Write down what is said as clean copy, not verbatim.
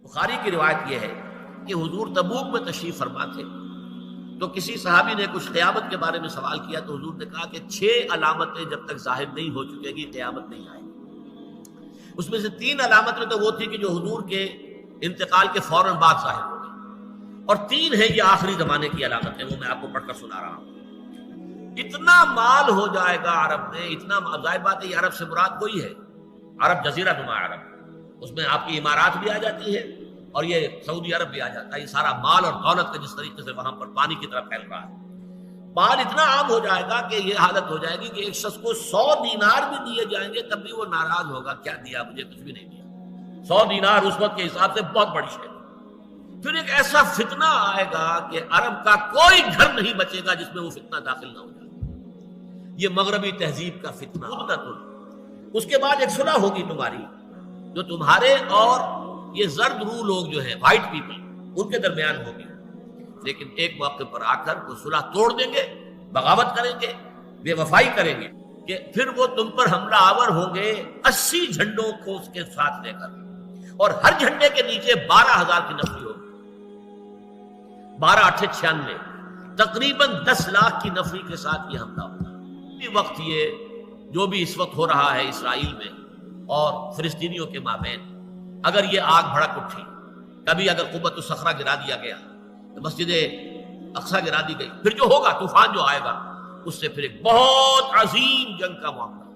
بخاری کی روایت یہ ہے کہ حضور تبوک میں تشریف فرما تھے، تو کسی صحابی نے کچھ قیامت کے بارے میں سوال کیا تو حضور نے کہا کہ 6 علامتیں جب تک ظاہر نہیں ہو چکے گی قیامت نہیں آئے گی۔ اس میں سے 3 علامتیں تو وہ تھی کہ جو حضور کے انتقال کے فوراً بعد ظاہر ہو گئی، اور 3 ہے یہ آخری زمانے کی علامتیں، وہ میں آپ کو پڑھ کر سنا رہا ہوں۔ اتنا مال ہو جائے گا عرب میں، اتنا ظاہر بات ہے یہ عرب سے مراد کوئی ہے، عرب جزیرہ نما عرب، اس میں آپ کی امارات بھی آ جاتی ہے اور یہ سعودی عرب بھی آ جاتا ہے۔ یہ سارا مال اور دولت کا جس طریقے سے وہاں پر پانی کی طرح پھیل رہا ہے، مال اتنا عام ہو جائے گا کہ یہ حالت ہو جائے گی کہ ایک شخص کو 100 دینار بھی دیے جائیں گے تب بھی وہ ناراض ہوگا، کیا دیا مجھے، کچھ بھی نہیں دیا۔ 100 دینار اس وقت کے حساب سے بہت بڑی شے ہے۔ پھر ایک ایسا فتنہ آئے گا کہ عرب کا کوئی گھر نہیں بچے گا جس میں وہ فتنہ داخل نہ ہو جائے، یہ مغربی تہذیب کا فتنہ۔ اس کے بعد ایک صلح ہوگی تمہاری، جو تمہارے اور یہ زرد روح لوگ جو ہیں، وائٹ پیپل، ان کے درمیان ہوگی، لیکن ایک موقع پر آ کر وہ صلح توڑ دیں گے، بغاوت کریں گے، بے وفائی کریں گے، کہ پھر وہ تم پر حملہ آور ہوں گے 80 جھنڈوں کو اس کے ساتھ لے کر، اور ہر جھنڈے کے نیچے 12,000 کی نفری ہوگی، 12 8 96، تقریباً 10 لاکھ کی نفری کے ساتھ یہ حملہ ہوگا۔ یہ وقت یہ جو بھی اس وقت ہو رہا ہے اسرائیل میں اور فلسطینیوں کے مابین، اگر یہ آگ بھڑک اٹھی، کبھی اگر قبۃ الصخرہ گرا دیا گیا، مسجد اقصی گرا دی گئی، پھر جو ہوگا طوفان جو آئے گا اس سے پھر ایک بہت عظیم جنگ کا معاملہ